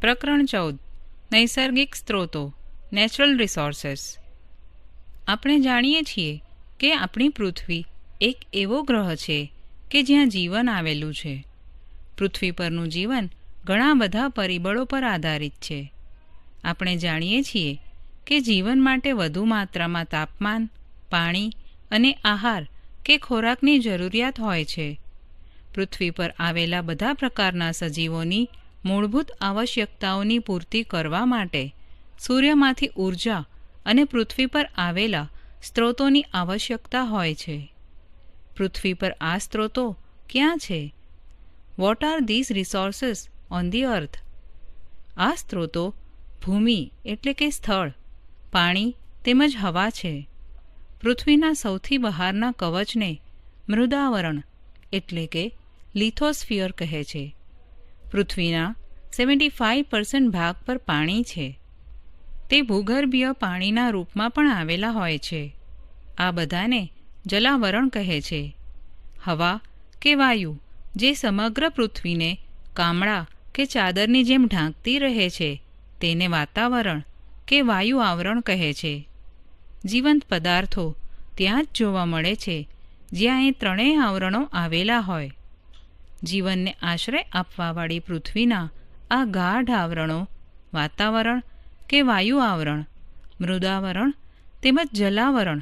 પ્રકરણ 14 નૈસર્ગિક સ્ત્રોતો નેચરલ રિસોર્સિસ. આપણે જાણીએ છીએ કે આપણી પૃથ્વી એક એવો ગ્રહ છે કે જ્યાં જીવન આવેલું છે. પૃથ્વી પરનું જીવન ઘણા બધા પરિબળો પર આધારિત છે. આપણે જાણીએ છીએ કે જીવન માટે વધુ માત્રામાં તાપમાન, પાણી અને આહાર કે ખોરાકની જરૂરિયાત હોય છે. પૃથ્વી પર આવેલા બધા પ્રકારના સજીવોની મૂળભૂત આવશ્યકતાઓની પૂર્તિ કરવા માટે સૂર્યમાંથી ઊર્જા અને પૃથ્વી પર આવેલા સ્ત્રોતોની આવશ્યકતા હોય છે. પૃથ્વી પર આ સ્ત્રોતો ક્યાં છે? What are these resources on the અર્થ? આ સ્ત્રોતો ભૂમિ એટલે કે સ્થળ, પાણી તેમજ હવા છે. પૃથ્વીના સૌથી બહારના કવચને મૃદાવરણ એટલે કે લિથોસ્ફિયર કહે છે. પૃથ્વીના 75% ભાગ પર પાણી છે. તે ભૂગર્ભીય પાણીના રૂપમાં પણ આવેલા હોય છે. આ બધાને જલાવરણ કહે છે. હવા કે વાયુ જે સમગ્ર પૃથ્વીને કામળા કે ચાદરની જેમ ઢાંકતી રહે છે તેને વાતાવરણ કે વાયુ આવરણ કહે છે. જીવંત પદાર્થો ત્યાં જ જોવા મળે છે જ્યાં એ ત્રણેય આવરણો આવેલા હોય. જીવનને આશ્રય આપવાવાળી પૃથ્વીના આ ગાઢ આવરણો વાતાવરણ કે વાયુ આવરણ, મૃદાવરણ તેમજ જલાવરણ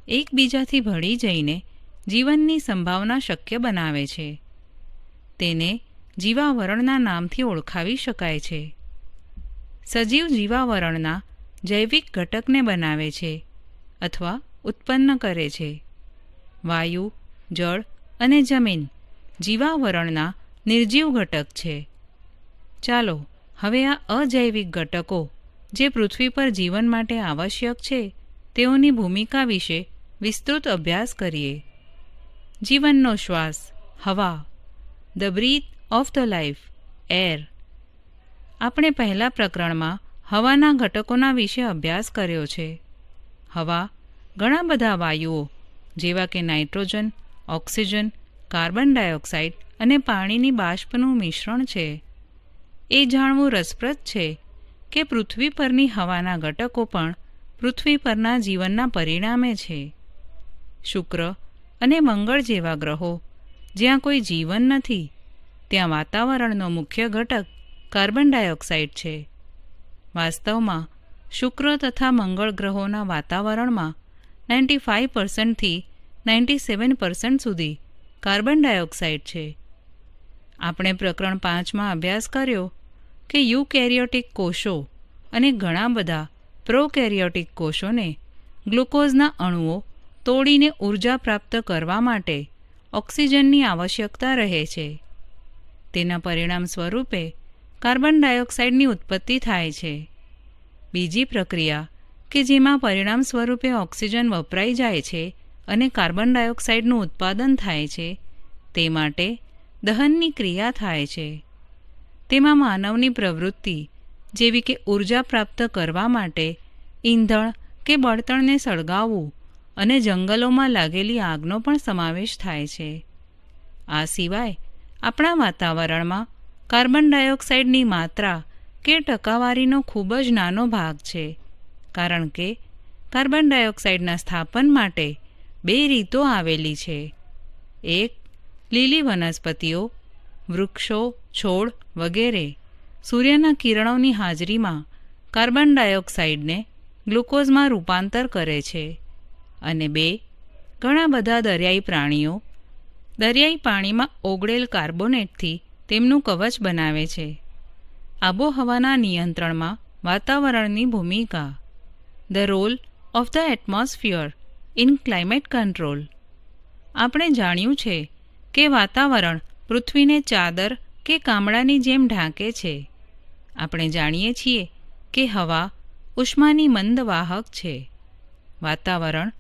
એકબીજાથી ભળી જઈને જીવનની સંભાવના શક્ય બનાવે છે. તેને જીવાવરણના નામથી ઓળખાવી શકાય છે. સજીવ જીવાવરણના જૈવિક ઘટકને બનાવે છે અથવા ઉત્પન્ન કરે છે. વાયુ, જળ અને જમીન જીવાવરણના નિર્જીવ ઘટક છે. ચાલો હવે આ અજૈવિક ઘટકો જે પૃથ્વી પર જીવન માટે આવશ્યક છે તેઓની ભૂમિકા વિશે વિસ્તૃત અભ્યાસ કરીએ. જીવનનો શ્વાસ હવા, the breath of the life air. આપણે પહેલા પ્રકરણમાં હવાના ઘટકોના વિશે અભ્યાસ કર્યો છે. હવા ઘણા બધા વાયુઓ જેવા કે નાઇટ્રોજન, ઓક્સિજન, કાર્બન ડાયોક્સાઇડ અને પાણીની બાષ્પનું મિશ્રણ છે. એ જાણવું રસપ્રદ છે કે પૃથ્વી પરની હવાના ઘટકો પણ પૃથ્વી પરના જીવનના પરિણામે છે. શુક્ર અને મંગળ જેવા ગ્રહો જ્યાં કોઈ જીવન નથી ત્યાં વાતાવરણનો મુખ્ય ઘટક કાર્બન ડાયોક્સાઇડ છે. વાસ્તવમાં શુક્ર તથા મંગળ ગ્રહોના વાતાવરણમાં 95% થી 97% સુધી કાર્બન ડાયોક્સાઇડ છે. આપણે પ્રકરણ 5માં અભ્યાસ કર્યો કે યુકેરિયોટિક કોષો અને ઘણા બધા પ્રોકેરિયોટિક કોષોને ગ્લુકોઝના અણુઓ તોડીને ઊર્જા પ્રાપ્ત કરવા માટે ઓક્સિજનની આવશ્યકતા રહે છે. તેના પરિણામ સ્વરૂપે કાર્બન ડાયોક્સાઇડની ઉત્પત્તિ થાય છે. બીજી પ્રક્રિયા કે જેમાં પરિણામ સ્વરૂપે ઓક્સિજન વપરાઈ જાય છે અને કાર્બન ડાયોક્સાઇડનું ઉત્પાદન થાય છે તે માટે દહનની ક્રિયા થાય છે. તેમાં માનવની પ્રવૃત્તિ જેવી કે ઊર્જા પ્રાપ્ત કરવા માટે ઈંધણ કે બળતણને સળગાવવું અને જંગલોમાં લાગેલી આગનો પણ સમાવેશ થાય છે. આ સિવાય આપણા વાતાવરણમાં કાર્બન ડાયોક્સાઇડની માત્રા કે ટકાવારીનો ખૂબ જ નાનો ભાગ છે કારણ કે કાર્બન ડાયોક્સાઇડના સ્થાપન માટે 2 રીતો આવેલી છે. એક, લીલી વનસ્પતિઓ, વૃક્ષો, છોડ વગેરે સૂર્યના કિરણોની હાજરીમાં કાર્બન ડાયોક્સાઇડને ગ્લુકોઝમાં રૂપાંતર કરે છે. અને 2, ઘણા બધા દરિયાઈ પ્રાણીઓ દરિયાઈ પાણીમાં ઓગળેલ કાર્બોનેટથી તેમનું કવચ બનાવે છે. આબોહવાના નિયંત્રણમાં વાતાવરણની ભૂમિકા. The role of the atmosphere in climate control. આપણે જાણ્યું છે કે વાતાવરણ પૃથ્વીને ચાદર કે કામળાની જેમ ઢાંકે છે. આપણે જાણીએ છીએ કે હવા ઉષ્માની મંદ વાહક છે. વાતાવરણ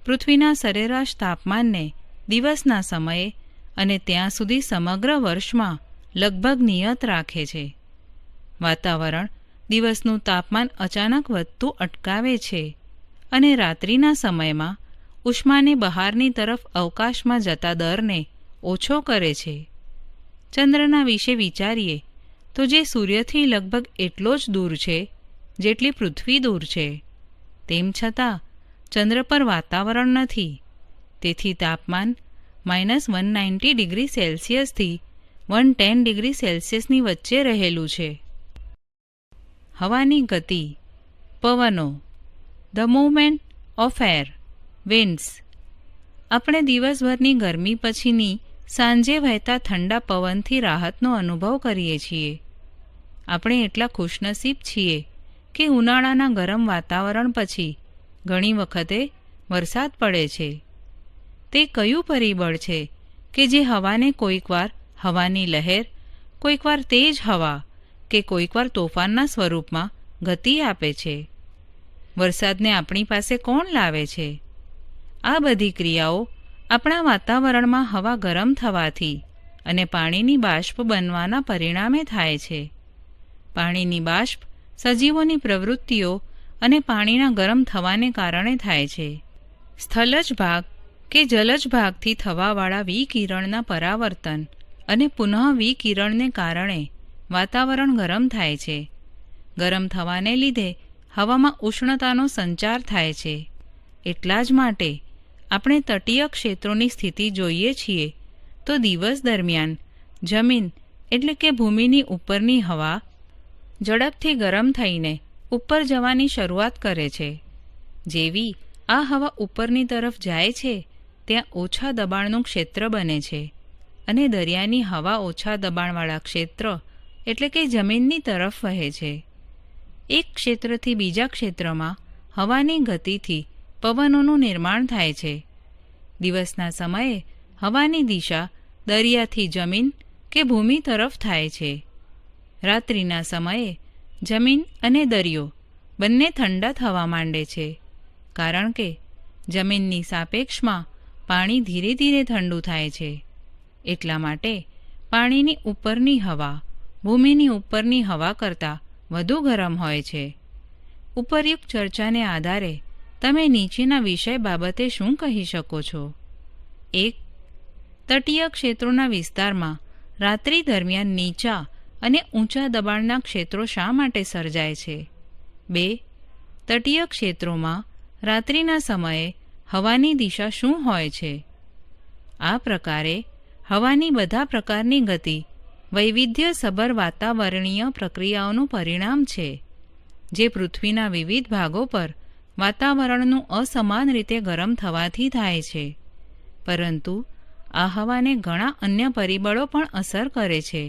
પૃથ્વીના સરેરાશ તાપમાનને દિવસના સમયે અને ત્યાં સુધી સમગ્ર વર્ષમાં લગભગ નિયત રાખે છે. વાતાવરણ દિવસનું તાપમાન અચાનક વધતું અટકાવે છે અને રાત્રિના સમયમાં ઉષ્માને બહારની તરફ અવકાશમાં જતા દરને ઓછો કરે છે. ચંદ્રના વિશે વિચારીએ તો જે સૂર્યથી લગભગ એટલો જ દૂર છે જેટલી પૃથ્વી દૂર છે. તેમ છતાં ચંદ્ર પર વાતાવરણ નથી, તેથી તાપમાન -190°C થી 110°C વચ્ચે રહેલું છે. હવાની ગતિ, પવનો, the movement of air, winds. આપણે દિવસભરની ગરમી પછીની સાંજે વહેતા ઠંડા પવનથી રાહતનો અનુભવ કરીએ છીએ. આપણે એટલા ખુશનસીબ છીએ કે ઉનાળાના ગરમ વાતાવરણ પછી ઘણી વખતે વરસાદ પડે છે. તે કયું પરિબળ છે કે જે હવાને કોઈકવાર હવાની લહેર, કોઈકવાર તેજ હવા કે કોઈકવાર તોફાનના સ્વરૂપમાં ગતિ આપે છે? વરસાદને આપણી પાસે કોણ લાવે છે? આ બધી ક્રિયાઓ આપણા વાતાવરણમાં હવા ગરમ થવાથી અને પાણીની બાષ્પ બનવાના પરિણામે થાય છે. પાણીની બાષ્પ સજીવોની પ્રવૃત્તિઓ અને પાણીના ગરમ થવાને કારણે થાય છે. સ્થલજ ભાગ કે જલજ ભાગથી થવાવાળા વિકિરણના પરાવર્તન અને પુનઃ વિકિરણને કારણે વાતાવરણ ગરમ થાય છે. ગરમ થવાને લીધે હવામાં ઉષ્ણતાનો સંચાર થાય છે. એટલા જ માટે આપણે તટીય ક્ષેત્રોની સ્થિતિ જોઈએ છીએ તો દિવસ દરમિયાન જમીન એટલે કે ભૂમિની ઉપરની હવા ઝડપથી ગરમ થઈને ઉપર જવાની શરૂઆત કરે છે. જેવી આ હવા ઉપરની તરફ જાય છે ત્યાં ઓછા દબાણનું ક્ષેત્ર બને છે અને દરિયાની હવા ઓછા દબાણવાળા ક્ષેત્ર એટલે કે જમીનની તરફ વહે છે. એક ક્ષેત્રથી બીજા ક્ષેત્રમાં હવાની ગતિથી પવનોનું નિર્માણ થાય છે. દિવસના સમયે હવાની દિશા દરિયાથી જમીન કે ભૂમિ તરફ થાય છે. રાત્રિના સમયે જમીન અને દરિયો બંને ઠંડા થવા માંડે છે, કારણ કે જમીનની સાપેક્ષમાં પાણી ધીરે ધીરે ઠંડુ થાય છે. એટલા માટે પાણીની ઉપરની હવા ભૂમિની ઉપરની હવા કરતાં વધુ ગરમ હોય છે. ઉપરયુક્ત ચર્ચાને આધારે તમે નીચેના વિષય બાબતે શું કહી શકો છો? 1. તટીય ક્ષેત્રોના વિસ્તારમાં રાત્રિ દરમિયાન નીચા અને ઊંચા દબાણના ક્ષેત્રો શા માટે સર્જાય છે? 2. તટીય ક્ષેત્રોમાં રાત્રિના સમયે હવાની દિશા શું હોય છે? આ પ્રકારે હવાની બધા પ્રકારની ગતિ વૈવિધ્યસભર વાતાવરણીય પ્રક્રિયાઓનું પરિણામ છે, જે પૃથ્વીના વિવિધ ભાગો પર વાતાવરણનું અસમાન રીતે ગરમ થવાથી થાય છે. પરંતુ આ હવાને ઘણા અન્ય પરિબળો પણ અસર કરે છે,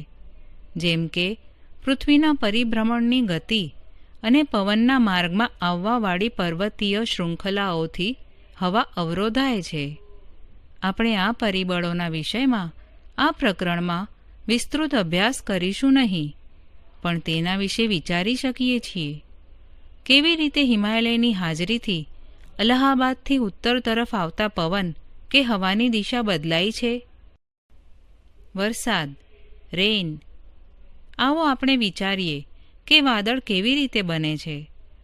જેમ કે પૃથ્વીના પરિભ્રમણની ગતિ અને પવનના માર્ગમાં આવવાવાળી પર્વતીય શૃંખલાઓથી હવા અવરોધાય છે. આપણે આ પરિબળોના વિષયમાં આ પ્રકરણમાં વિસ્તૃત અભ્યાસ કરીશું નહીં, પણ તેના વિશે વિચારી શકીએ છીએ. કેવી રીતે હિમાલયની હાજરીથી અલ્હાબાદથી ઉત્તર તરફ આવતા પવન કે હવાની દિશા બદલાઈ છે? વરસાદ, રેન. આવો આપણે વિચારીએ કે વાદળ કેવી રીતે બને છે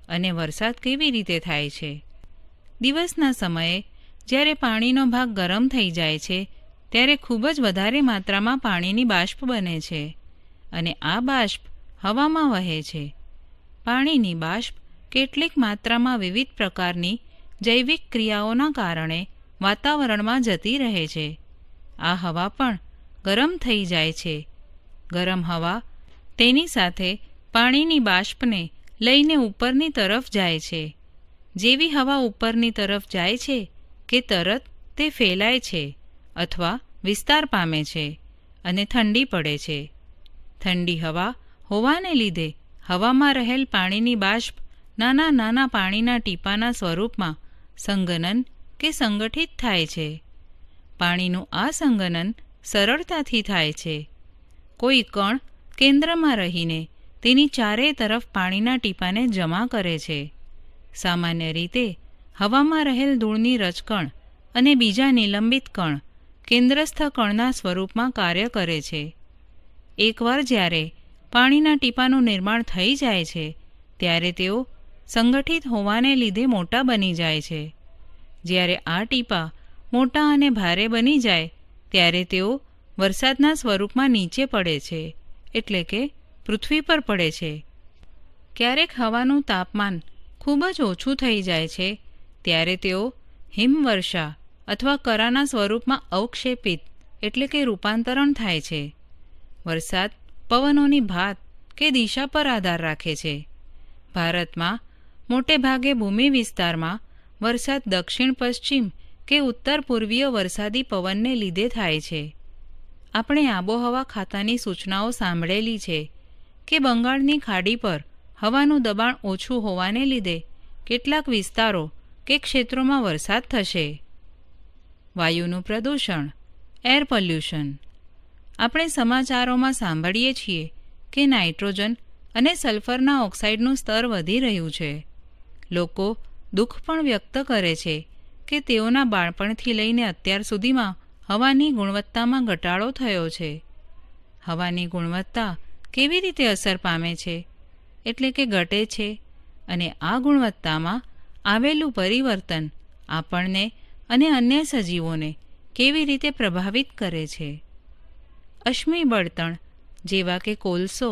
અને વરસાદ કેવી રીતે થાય છે. દિવસના સમયે જ્યારે પાણીનો ભાગ ગરમ થઈ જાય છે ત્યારે ખૂબ જ વધારે માત્રામાં પાણીની બાષ્પ બને છે અને આ બાષ્પ હવામાં વહે છે. પાણીની બાષ્પ કેટલીક માત્રામાં વિવિધ પ્રકારની જૈવિક ક્રિયાઓના કારણે વાતાવરણમાં જતી રહે છે. આ હવા પણ ગરમ થઈ જાય છે. ગરમ હવા તેની સાથે પાણીની બાષ્પને લઈને ઉપરની તરફ જાય છે. જેવી હવા ઉપરની તરફ જાય છે કે તરત તે ફેલાય છે અથવા વિસ્તાર પામે છે અને ઠંડી પડે છે. ઠંડી હવા હોવાને લીધે હવામાં રહેલ પાણીની બાષ્પ નાના નાના પાણીના ટીપાના સ્વરૂપમાં સંઘનન કે સંગઠિત થાય છે. પાણીનું આ સંઘનન સરળતાથી થાય છે. કોઈ કણ કેન્દ્રમાં રહીને તેની ચારે તરફ પાણીના ટીપાને જમા કરે છે. સામાન્ય રીતે હવામાં રહેલ ધૂળની રજકણ અને બીજા નિલંબિત કણ કેન્દ્રસ્થ કણના સ્વરૂપમાં કાર્ય કરે છે. એકવાર જ્યારે પાણીના ટીપાનું નિર્માણ થઈ જાય છે ત્યારે તેઓ સંગઠિત હોવાને લીધે મોટા બની જાય છે. જ્યારે આ ટીપા મોટા અને ભારે બની જાય ત્યારે તેઓ વરસાદના સ્વરૂપમાં નીચે પડે છે, એટલે કે પૃથ્વી પર પડે છે. ક્યારેક હવાનું તાપમાન ખૂબ જ ઓછું થઈ જાય છે ત્યારે તેઓ હિમવર્ષા અથવા કરાના સ્વરૂપમાં અવક્ષેપિત એટલે કે રૂપાંતરણ થાય છે. વરસાદ પવનોની ભાત કે દિશા પર આધાર રાખે છે. ભારતમાં મોટે ભાગે ભૂમિ વિસ્તારમાં વરસાદ દક્ષિણ પશ્ચિમ કે ઉત્તર પૂર્વીય વરસાદી પવનને લીધે થાય છે. આપણે આબોહવા ખાતાની સૂચનાઓ સાંભળેલી છે કે બંગાળની ખાડી પર હવાનું દબાણ ઓછું હોવાને લીધે કેટલાક વિસ્તારો કે ક્ષેત્રોમાં વરસાદ થશે. વાયુનું પ્રદૂષણ, એર પોલ્યુશન. આપણે સમાચારોમાં સાંભળીએ છીએ કે નાઇટ્રોજન અને સલ્ફરના ઓક્સાઇડનું સ્તર વધી રહ્યું છે. લોકો દુઃખ પણ વ્યક્ત કરે છે કે તેઓના બાળપણથી લઈને અત્યાર સુધીમાં હવાની ગુણવત્તામાં ઘટાડો થયો છે. હવાની ગુણવત્તા કેવી રીતે અસર પામે છે એટલે કે ઘટે છે અને આ ગુણવત્તામાં આવેલું પરિવર્તન આપણને અને અન્ય સજીવોને કેવી રીતે પ્રભાવિત કરે છે. અશ્મિ બળતણ જેવા કે કોલસો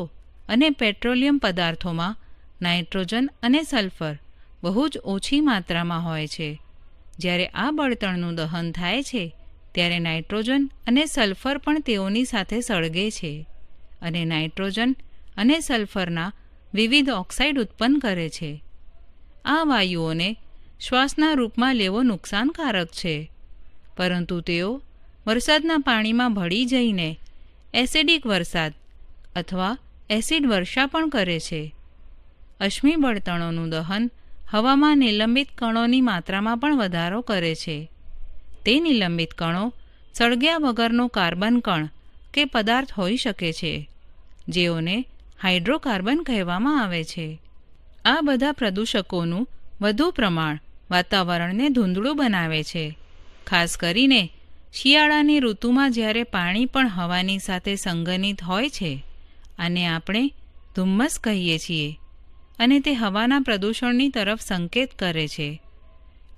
અને પેટ્રોલિયમ પદાર્થોમાં નાઇટ્રોજન અને સલ્ફર બહુ જ ઓછી માત્રામાં હોય છે. જ્યારે આ બળતણનું દહન થાય છે ત્યારે નાઇટ્રોજન અને સલ્ફર પણ તેઓની સાથે સળગે છે અને નાઇટ્રોજન અને સલ્ફરના વિવિધ ઓક્સાઇડ ઉત્પન્ન કરે છે. આ વાયુઓને શ્વાસના રૂપમાં લેવો નુકસાનકારક છે, પરંતુ તેઓ વરસાદના પાણીમાં ભળી જઈને એસિડિક વરસાદ અથવા એસિડ વર્ષા પણ કરે છે. અશ્મિ બળતણોનું દહન હવામાં નિલંબિત કણોની માત્રામાં પણ વધારો કરે છે. તે નિલંબિત કણો સળગ્યા વગરનો કાર્બન કણ કે પદાર્થ હોઈ શકે છે, જેઓને હાઇડ્રોકાર્બન કહેવામાં આવે છે. આ બધા પ્રદૂષકોનું વધુ પ્રમાણ વાતાવરણને ધૂંધળું બનાવે છે. ખાસ કરીને શિયાળાની ઋતુમાં જ્યારે પાણી પણ હવાની સાથે સંગનિત હોય છે. આને આપણે ધુમ્મસ કહીએ છીએ અને તે હવાના પ્રદૂષણની તરફ સંકેત કરે છે.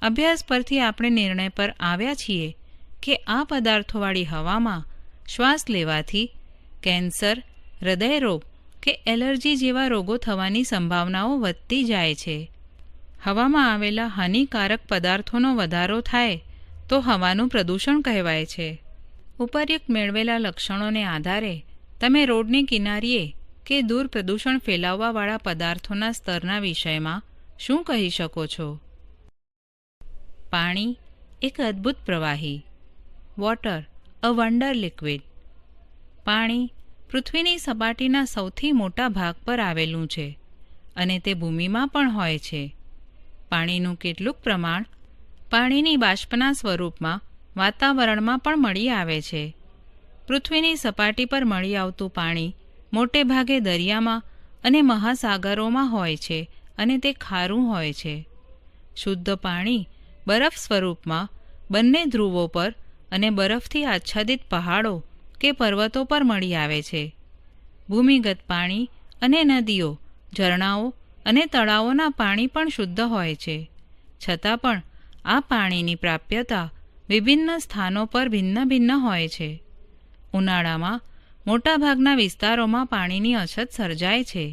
અભ્યાસ પરથી આપણે નિર્ણય પર આવ્યા છીએ કે આ પદાર્થોવાળી હવામાં શ્વાસ લેવાથી કેન્સર, હૃદયરોગ કે એલર્જી જેવા રોગો થવાની સંભાવનાઓ વધતી જાય છે. હવામાં આવેલા હાનિકારક પદાર્થોનો વધારો થાય તો હવાનું પ્રદૂષણ કહેવાય છે. ઉપર્યુક્ત મેળવેલા લક્ષણોને આધારે તમે રોડની કિનારીએ કે દૂર પ્રદૂષણ ફેલાવવાવાળા પદાર્થોના સ્તરના વિષયમાં શું કહી શકો છો? પાણી એક અદ્ભુત પ્રવાહી. વોટર અ વન્ડર લિક્વિડ. પાણી પૃથ્વીની સપાટીના સૌથી મોટા ભાગ પર આવેલું છે અને તે ભૂમિમાં પણ હોય છે. પાણીનું કેટલુંક પ્રમાણ પાણીની બાષ્પના સ્વરૂપમાં વાતાવરણમાં પણ મળી આવે છે. પૃથ્વીની સપાટી પર મળી આવતું પાણી મોટે ભાગે દરિયામાં અને મહાસાગરોમાં હોય છે અને તે ખારું હોય છે. શુદ્ધ પાણી બરફ સ્વરૂપમાં બંને ધ્રુવો પર અને બરફથી આચ્છાદિત પહાડો કે પર્વતો પર મળી આવે છે. ભૂમિગત પાણી અને નદીઓ, ઝરણાઓ અને તળાવોના પાણી પણ શુદ્ધ હોય છે. છતાં પણ આ પાણીની પ્રાપ્યતા વિભિન્ન સ્થાનો પર ભિન્ન ભિન્ન હોય છે. ઉનાળામાં મોટાભાગના વિસ્તારોમાં પાણીની અછત સર્જાય છે.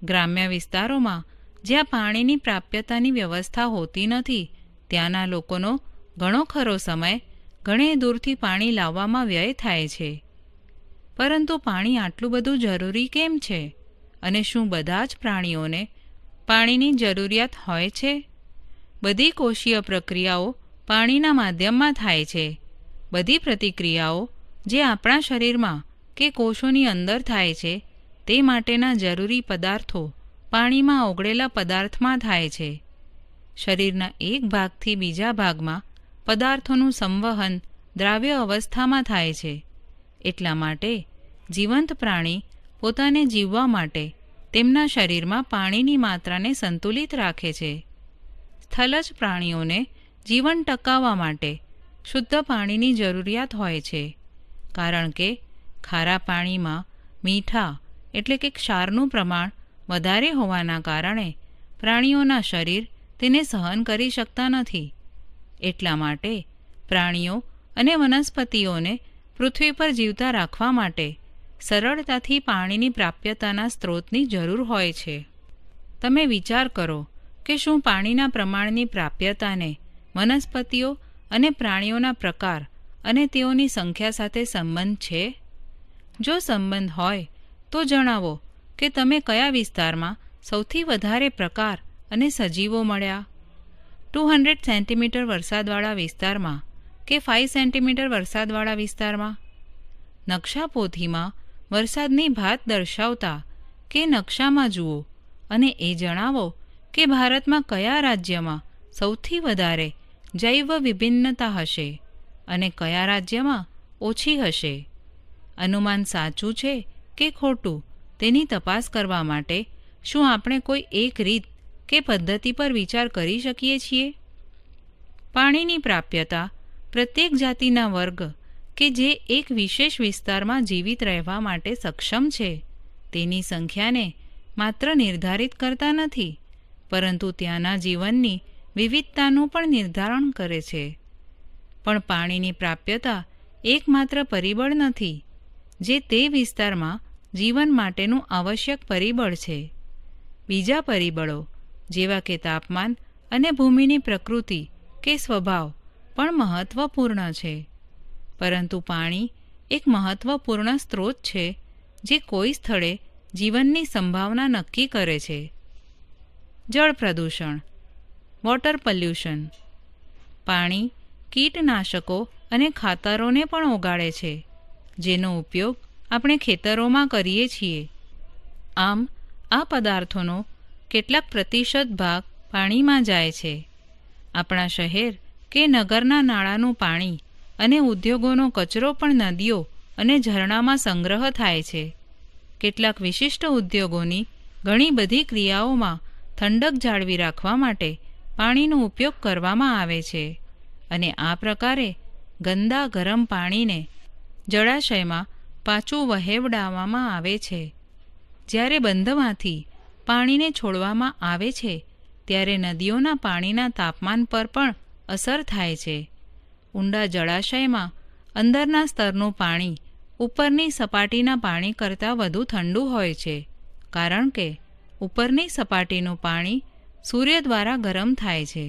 ગ્રામ્ય વિસ્તારોમાં જ્યાં પાણીની પ્રાપ્યતાની વ્યવસ્થા હોતી નથી ત્યાંના લોકોનો ઘણો ખરો સમય ઘણે દૂરથી પાણી લાવવામાં વ્યય થાય છે. પરંતુ પાણી આટલું બધું જરૂરી કેમ છે? અને શું બધા જ પ્રાણીઓને પાણીની જરૂરિયાત હોય છે? બધી કોષીય પ્રક્રિયાઓ પાણીના માધ્યમમાં થાય છે. બધી પ્રતિક્રિયાઓ જે આપણા શરીરમાં કે કોષોની અંદર થાય છે તે માટેના જરૂરી પદાર્થો પાણીમાં ઓગળેલા પદાર્થમાં થાય છે. શરીરના એક ભાગથી બીજા ભાગમાં પદાર્થોનું સંવહન દ્રાવ્ય અવસ્થામાં થાય છે. એટલા માટે જીવંત પ્રાણી પોતાને જીવવા માટે તેમના શરીરમાં પાણીની માત્રાને સંતુલિત રાખે છે. સ્થલજ પ્રાણીઓને જીવન ટકાવવા માટે શુદ્ધ પાણીની જરૂરિયાત હોય છે, કારણ કે ખારા પાણીમાં મીઠા એટલે કે ક્ષારનું પ્રમાણ વધારે હોવાના કારણે પ્રાણીઓના શરીર તેને સહન કરી શકતા નથી. એટલા માટે પ્રાણીઓ અને વનસ્પતિઓને પૃથ્વી પર જીવતા રાખવા માટે સરળતાથી પાણીની પ્રાપ્યતાના સ્ત્રોતની જરૂર હોય છે. તમે વિચાર કરો કે શું પાણીના પ્રમાણની પ્રાપ્યતાને વનસ્પતિઓ અને પ્રાણીઓના પ્રકાર અને તેઓની સંખ્યા સાથે સંબંધ છે? જો સંબંધ હોય તો જણાવો કે તમે કયા વિસ્તારમાં સૌથી વધારે પ્રકાર અને સજીવો મળ્યા. 200 સેન્ટીમીટર વરસાદવાળા વિસ્તારમાં કે 5 સેન્ટીમીટર વરસાદવાળા વિસ્તારમાં? નકશાપોથીમાં વરસાદની ભાત દર્શાવતા કે નકશામાં જુઓ અને એ જણાવો કે ભારતમાં કયા રાજ્યમાં સૌથી વધારે જૈવ વિભિન્નતા હશે અને કયા રાજ્યમાં ઓછી હશે. અનુમાન સાચું છે કે ખોટું તેની તપાસ કરવા માટે શું આપણે કોઈ એક રીત કે પદ્ધતિ પર વિચાર કરી શકીએ છીએ? પાણીની પ્રાપ્યતા પ્રત્યેક જાતિના વર્ગ કે જે એક વિશેષ વિસ્તારમાં જીવિત રહેવા માટે સક્ષમ છે તેની સંખ્યાને માત્ર નિર્ધારિત કરતા નથી, પરંતુ ત્યાંના જીવનની વિવિધતાનું પણ નિર્ધારણ કરે છે. પણ પાણીની પ્રાપ્યતા એકમાત્ર પરિબળ નથી જે તે વિસ્તારમાં જીવન માટેનું આવશ્યક પરિબળ છે. બીજા પરિબળો જેવા કે તાપમાન અને ભૂમિની પ્રકૃતિ કે સ્વભાવ પણ મહત્વપૂર્ણ છે. પરંતુ પાણી એક મહત્વપૂર્ણ સ્ત્રોત છે જે કોઈ સ્થળે જીવનની સંભાવના નક્કી કરે છે. જળ પ્રદૂષણ, વોટર પોલ્યુશન. પાણી કીટનાશકો અને ખાતરોને પણ ઓગાળે છે જેનો ઉપયોગ આપણે ખેતરોમાં કરીએ છીએ. આમ આ પદાર્થોનો કેટલાક પ્રતિશત ભાગ પાણીમાં જાય છે. આપણા શહેર કે નગરના નાળાનું પાણી અને ઉદ્યોગોનો કચરો પણ નદીઓ અને ઝરણામાં સંગ્રહ થાય છે. કેટલાક વિશિષ્ટ ઉદ્યોગોની ઘણી બધી ક્રિયાઓમાં ઠંડક જાળવી રાખવા માટે પાણીનો ઉપયોગ કરવામાં આવે છે અને આ પ્રકારે ગંદા ગરમ પાણીને જળાશયમાં પાછું વહેવડાવવામાં આવે છે. જ્યારે બંધમાંથી પાણીને છોડવામાં આવે છે ત્યારે નદીઓના પાણીના તાપમાન પર પણ અસર થાય છે. ઊંડા જળાશયમાં અંદરના સ્તરનું પાણી ઉપરની સપાટીના પાણી કરતાં વધુ ઠંડુ હોય છે, કારણ કે ઉપરની સપાટીનું પાણી સૂર્ય દ્વારા ગરમ થાય છે.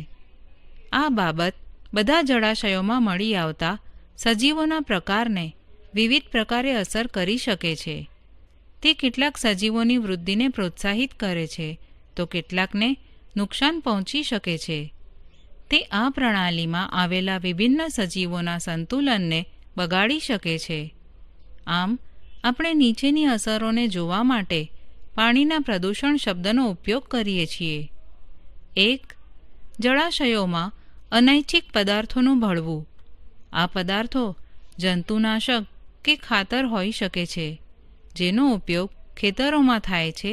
આ બાબત બધા જળાશયોમાં મળી આવતા સજીવોના પ્રકારને વિવિધ પ્રકારે અસર કરી શકે છે. તે કેટલાક સજીવોની વૃદ્ધિને પ્રોત્સાહિત કરે છે તો કેટલાકને નુકસાન પહોંચી શકે છે. તે આ પ્રણાલીમાં આવેલા વિભિન્ન સજીવોના સંતુલનને બગાડી શકે છે. આમ આપણે નીચેની અસરોને જોવા માટે પાણીના પ્રદૂષણ શબ્દનો ઉપયોગ કરીએ છીએ. 1. જળાશયોમાં અનૈચ્છિક પદાર્થોનું ભળવું. આ પદાર્થો જંતુનાશક કે ખાતર હોઈ શકે છે જેનો ઉપયોગ ખેતરોમાં થાય છે,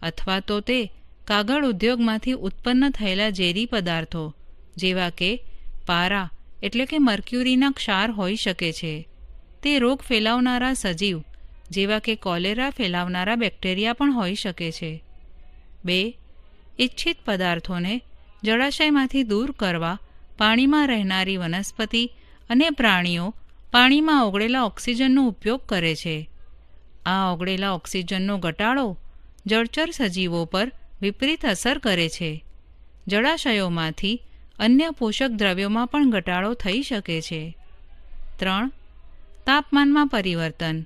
અથવા તો તે કાગળ ઉદ્યોગમાંથી ઉત્પન્ન થયેલા ઝેરી પદાર્થો જેવા કે પારા એટલે કે મર્ક્યુરીના ક્ષાર હોઈ શકે છે. તે રોગ ફેલાવનારા સજીવ જેવા કે કોલેરા ફેલાવનારા બેક્ટેરિયા પણ હોઈ શકે છે. 2. ઇચ્છિત પદાર્થોને જળાશયમાંથી દૂર કરવા પાણીમાં રહેનારી વનસ્પતિ અને પ્રાણીઓ પાણીમાં ઓગળેલા ઓક્સિજનનો ઉપયોગ કરે છે. આ ઓગળેલા ઓક્સિજનનો ઘટાડો જળચર સજીવો પર વિપરીત અસર કરે છે. જળાશયોમાંથી અન્ય પોષક દ્રવ્યોમાં પણ ઘટાડો થઈ શકે છે. 3. તાપમાનમાં પરિવર્તન.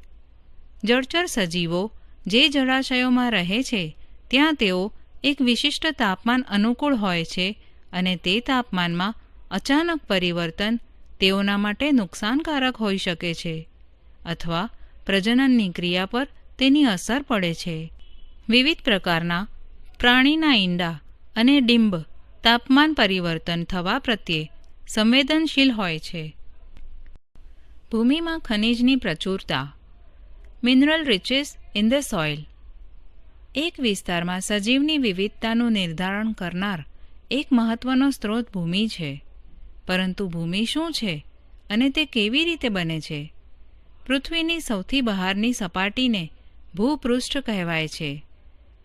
જળચર સજીવો જે જળાશયોમાં રહે છે ત્યાં તેઓ એક વિશિષ્ટ તાપમાન અનુકૂળ હોય છે અને તે તાપમાનમાં અચાનક પરિવર્તન તેઓના માટે નુકસાનકારક હોઈ શકે છે અથવા પ્રજનનની ક્રિયા પર તેની અસર પડે છે. વિવિધ પ્રકારના પ્રાણીના ઈંડા અને ડિંબ તાપમાન પરિવર્તન થવા પ્રત્યે સંવેદનશીલ હોય છે. ભૂમિમાં ખનિજની પ્રચુરતા. Mineral riches in the soil. એક વિસ્તારમાં સજીવની વિવિધતાનું નિર્ધારણ કરનાર એક મહત્વનો સ્ત્રોત ભૂમિ છે. પરંતુ ભૂમિ શું છે અને તે કેવી રીતે બને છે? પૃથ્વીની સૌથી બહારની સપાટીને ભૂપૃષ્ઠ કહેવાય છે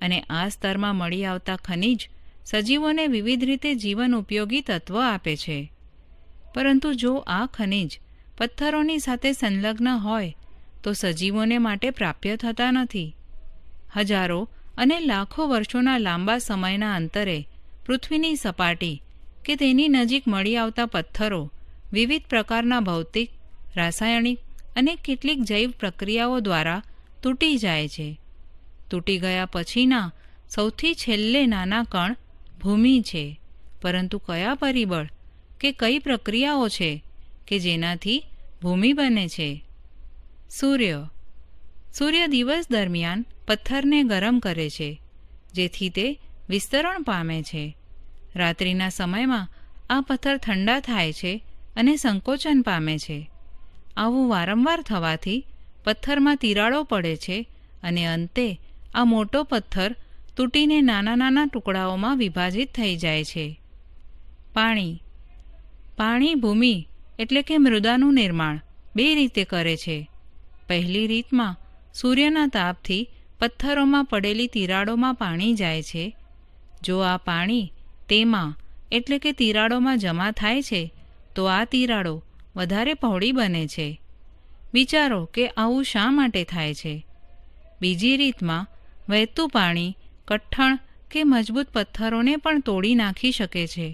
અને આ સ્તરમાં મળી આવતા ખનિજ સજીવોને વિવિધ રીતે જીવન ઉપયોગી તત્વ આપે છે. પરંતુ જો આ ખનિજ પથ્થરોની સાથે સંલગ્ન હોય તો સજીવોને માટે પ્રાપ્ય થતા નથી. હજારો અને લાખો વર્ષોના લાંબા સમયના અંતરે પૃથ્વીની સપાટી કે તેની નજીક મળી આવતા પથ્થરો વિવિધ પ્રકારના ભૌતિક, રાસાયણિક અને કેટલીક જૈવ પ્રક્રિયાઓ દ્વારા તૂટી જાય છે. તૂટી ગયા પછીના સૌથી છેલ્લે નાના કણ ભૂમિ છે. પરંતુ કયા પરિબળ કે કઈ પ્રક્રિયાઓ છે કે જેનાથી ભૂમિ બને છે? સૂર્ય દિવસ દરમિયાન પથ્થરને ગરમ કરે છે, જેથી તે વિસ્તરણ પામે છે. રાત્રિના સમયમાં આ પથ્થર ઠંડા થાય છે અને સંકોચન પામે છે. આવું વારંવાર થવાથી પથ્થરમાં તિરાડો પડે છે અને અંતે આ મોટો પથ્થર તૂટીને નાના નાના ટુકડાઓમાં વિભાજિત થઈ જાય છે. પાણી ભૂમિ એટલે કે મૃદાનું નિર્માણ બે રીતે કરે છે. પહેલી રીતમાં સૂર્યના તાપથી પથ્થરોમાં પડેલી તિરાડોમાં પાણી જાય છે. જો આ પાણી તેમાં એટલે કે તિરાડોમાં જમા થાય છે તો આ તિરાડો વધારે પહોળી બને છે. વિચારો કે આવું શા માટે થાય છે? બીજી રીતમાં વહેતું પાણી કઠણ કે મજબૂત પથ્થરોને પણ તોડી નાખી શકે છે.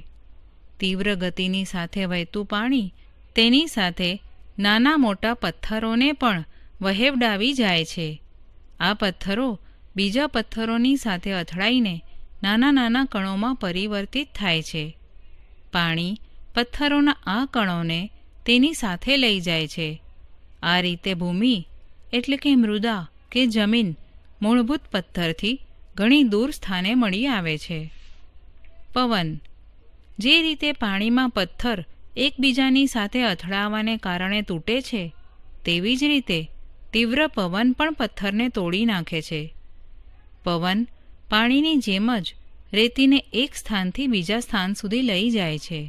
તીવ્ર ગતિની સાથે વહેતું પાણી તેની સાથે નાના મોટા પથ્થરોને પણ વહેવડાવી જાય છે. આ પથ્થરો બીજા પથ્થરોની સાથે અથડાઈને નાના નાના કણોમાં પરિવર્તિત થાય છે. પાણી પથ્થરોના આ કણોને તેની સાથે લઈ જાય છે. આ રીતે ભૂમિ એટલે કે મૃદા કે જમીન મૂળભૂત પથ્થરથી ઘણી દૂર સ્થાને મળી આવે છે. પવન જે રીતે પાણીમાં પથ્થર એકબીજાની સાથે અથડાવાને કારણે તૂટે છે, તેવી જ રીતે તીવ્ર પવન પણ પથ્થરને તોડી નાખે છે. પવન પાણીની જેમ જ રેતીને એક સ્થાનથી બીજા સ્થાન સુધી લઈ જાય છે.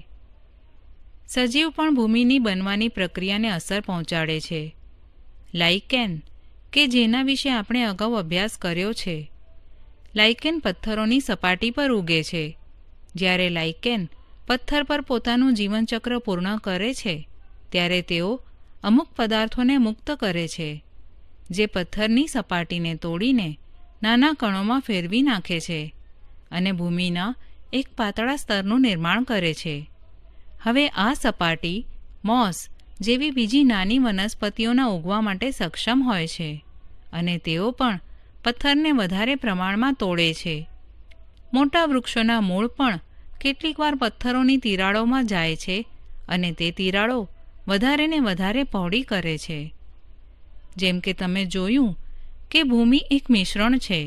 સજીવ પણ ભૂમિની બનવાની પ્રક્રિયાને અસર પહોંચાડે છે. લાઇકેન કે જેના વિશે આપણે અગાઉ અભ્યાસ કર્યો છે. લાઇકેન પથ્થરોની સપાટી પર ઉગે છે. જ્યારે લાઇકેન પથ્થર પર પોતાનું જીવનચક્ર પૂર્ણ કરે છે ત્યારે તેઓ અમુક પદાર્થોને મુક્ત કરે છે, જે પથ્થરની સપાટીને તોડીને નાના કણોમાં ફેરવી નાખે છે અને ભૂમિના એક પાતળા સ્તરનું નિર્માણ કરે છે. હવે આ સપાટી મોસ જેવી બીજી નાની વનસ્પતિઓના ઉગવા માટે સક્ષમ હોય છે અને તેઓ પણ પથ્થરને વધારે પ્રમાણમાં તોડે છે. મોટા વૃક્ષોના મૂળ પણ કેટલીકવાર પથ્થરોની તિરાડોમાં જાય છે અને તે તિરાડો વધારે ને વધારે પહોળી કરે છે. જેમ કે તમે જોયું કે ભૂમિ એક મિશ્રણ છે.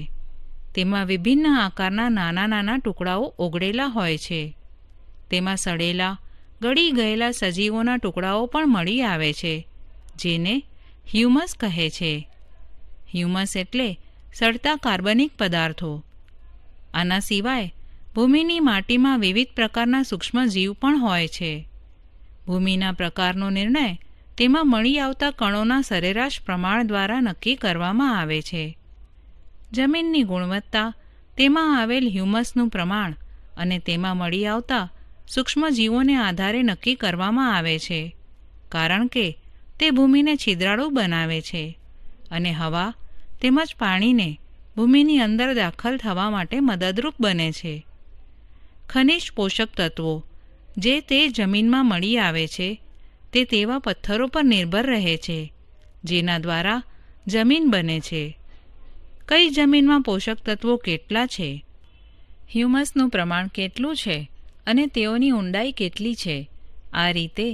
તેમાં વિભિન્ન આકારના નાના નાના ટુકડાઓ ઓગળેલા હોય છે. તેમાં સડેલા, ગળી ગયેલા સજીવોના ટુકડાઓ પણ મળી આવે છે, જેને હ્યુમસ કહે છે. હ્યુમસ એટલે સડતા કાર્બનિક પદાર્થો. આના સિવાય ભૂમિની માટીમાં વિવિધ પ્રકારના સૂક્ષ્મ જીવ પણ હોય છે. ભૂમિના પ્રકારનો નિર્ણય તેમાં મળી આવતા કણોના સરેરાશ પ્રમાણ દ્વારા નક્કી કરવામાં આવે છે. જમીનની ગુણવત્તા તેમાં આવેલ હ્યુમસનું પ્રમાણ અને તેમાં મળી આવતા સૂક્ષ્મ જીવોને આધારે નક્કી કરવામાં આવે છે, કારણ કે તે ભૂમિને છિદ્રાળુ બનાવે છે અને હવા તેમજ પાણીને ભૂમિની અંદર દાખલ થવા માટે મદદરૂપ બને છે. ખનિજ પોષક તત્વો જે તે જમીનમાં મળી આવે છે તે તેવા પથ્થરો પર નિર્ભર રહે છે જેના દ્વારા જમીન બને છે. કઈ જમીનમાં પોષક તત્વો કેટલા છે, હ્યુમસનું પ્રમાણ કેટલું છે અને તેઓની ઊંડાઈ કેટલી છે, આ રીતે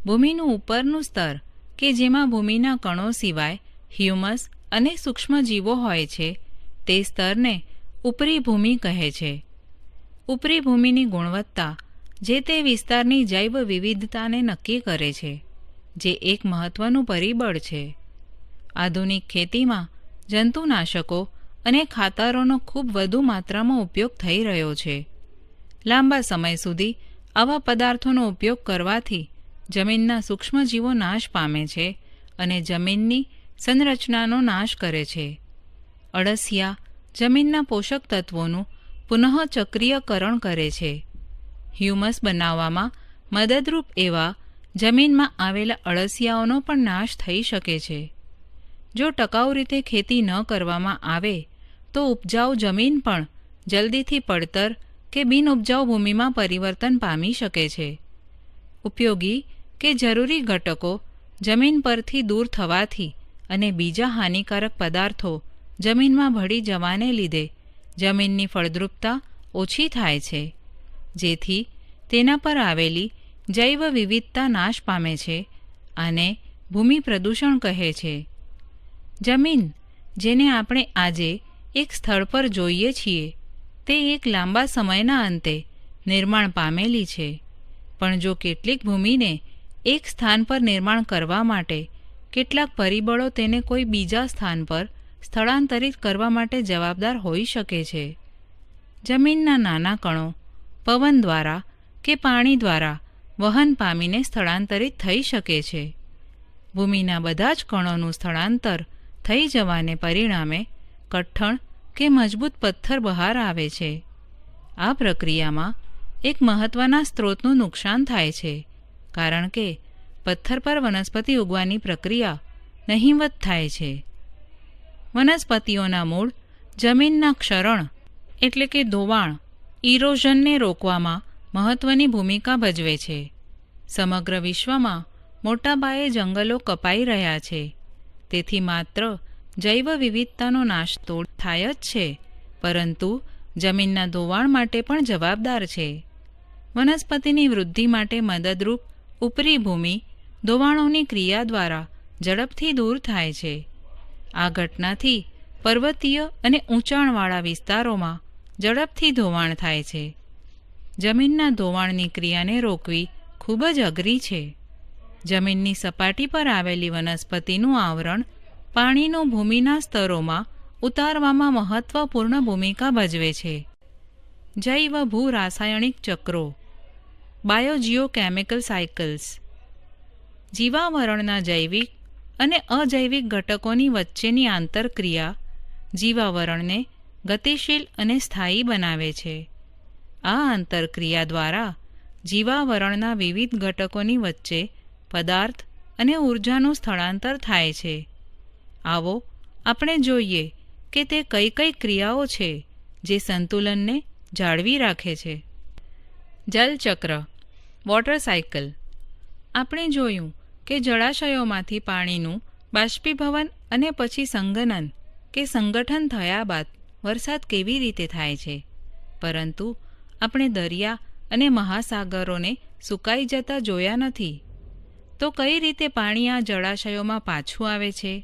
ભૂમિનું ઉપરનું સ્તર કે જેમાં ભૂમિના કણો સિવાય હ્યુમસ અને સૂક્ષ્મજીવો હોય છે તે સ્તરને ઉપરી ભૂમિ કહે છે. ઉપરી ભૂમિની ગુણવત્તા જે તે વિસ્તારની જૈવ વિવિધતાને નક્કી કરે છે, જે એક મહત્વનું પરિબળ છે. આધુનિક ખેતીમાં જંતુનાશકો અને ખાતરોનો ખૂબ વધુ માત્રામાં ઉપયોગ થઈ રહ્યો છે. લાંબા સમય સુધી આવા પદાર્થોનો ઉપયોગ કરવાથી જમીનના સૂક્ષ્મજીવો નાશ પામે છે અને જમીનની સંરચનાનો નાશ કરે છે. અળસિયા જમીનના પોષક તત્વોનું પુનઃચક્રીયકરણ કરે છે. હ્યુમસ બનાવવામાં મદદરૂપ એવા જમીનમાં આવેલા અળસિયાઓનો પણ નાશ થઈ શકે છે. જો ટકાઉ રીતે ખેતી ન કરવામાં આવે તો ઉપજાઉ જમીન પણ જલ્દીથી પડતર કે બિનઉપજાઉ ભૂમિમાં પરિવર્તન પામી શકે છે. ઉપયોગી કે જરૂરી ઘટકો જમીન પરથી દૂર થવાથી અને બીજા હાનિકારક પદાર્થો જમીનમાં ભળી જવાને લીધે જમીનની ફળદ્રુપતા ઓછી થાય છે, જેથી તેના પર આવેલી જૈવ વિવિધતા નાશ પામે છે અને ભૂમિ પ્રદૂષણ કહે છે. જમીન જેને આપણે આજે એક સ્થળ પર જોઈએ છીએ તે એક લાંબા સમયના અંતે નિર્માણ પામેલી છે, પણ જો કેટલીક ભૂમિને એક સ્થાન પર નિર્માણ કરવા માટે કેટલાક પરિબળો તેને કોઈ બીજા સ્થાન પર સ્થળાંતરિત કરવા માટે જવાબદાર હોઈ શકે છે. જમીનના નાના કણો પવન દ્વારા કે પાણી દ્વારા વહન પામીને સ્થળાંતરિત થઈ શકે છે. ભૂમિના બધા જ કણોનું સ્થળાંતર થઈ જવાને પરિણામે કઠણ કે મજબૂત પથ્થર બહાર આવે છે. આ પ્રક્રિયામાં એક મહત્ત્વના સ્ત્રોતનું નુકસાન થાય છે, કારણ કે પથ્થર પર વનસ્પતિ ઉગવાની પ્રક્રિયા નહિવત થાય છે. વનસ્પતિઓના મૂળ જમીનના ક્ષરણ એટલે કે ધોવાણ ઇરોઝનને રોકવામાં મહત્ત્વની ભૂમિકા ભજવે છે. સમગ્ર વિશ્વમાં મોટાપાયે જંગલો કપાઈ રહ્યા છે, તેથી માત્ર જૈવ વિવિધતાનો નાશ તો થાય જ છે, પરંતુ જમીનના ધોવાણ માટે પણ જવાબદાર છે. વનસ્પતિની વૃદ્ધિ માટે મદદરૂપ ઉપરી ભૂમિ ધોવાણોની ક્રિયા દ્વારા ઝડપથી દૂર થાય છે. આ ઘટનાથી પર્વતીય અને ઊંચાણવાળા વિસ્તારોમાં ઝડપથી ધોવાણ થાય છે. જમીનના ધોવાણની ક્રિયાને રોકવી ખૂબ જ અઘરી છે. જમીનની સપાટી પર આવેલી વનસ્પતિનું આવરણ પાણીનું ભૂમિના સ્તરોમાં ઉતારવામાં મહત્વપૂર્ણ ભૂમિકા ભજવે છે. જૈવ ભૂ રાસાયણિક ચક્રો બાયોજિયોકેમિકલ સાયકલ્સ જીવાવરણના જૈવિક અને અજૈવિક ઘટકોની વચ્ચેની આંતરક્રિયા જીવાવરણને ગતિશીલ અને સ્થાયી બનાવે છે. આ આંતરક્રિયા દ્વારા જીવાવરણના વિવિધ ઘટકોની વચ્ચે પદાર્થ અને ઊર્જાનું સ્થળાંતર થાય છે. આવો આપણે જોઈએ કે તે કઈ કઈ ક્રિયાઓ છે જે સંતુલનને જાળવી રાખે છે. જલચક્ર વોટર સાયકલ. આપણે જોયું કે જળાશયોમાંથી પાણીનું બાષ્પીભવન અને પછી સંઘનન કે સંગઠન થયા બાદ વરસાદ કેવી રીતે થાય છે, પરંતુ આપણે દરિયા અને મહાસાગરોને સુકાઈ જતા જોયા નથી. તો કઈ રીતે પાણી આ જળાશયોમાં પાછું આવે છે?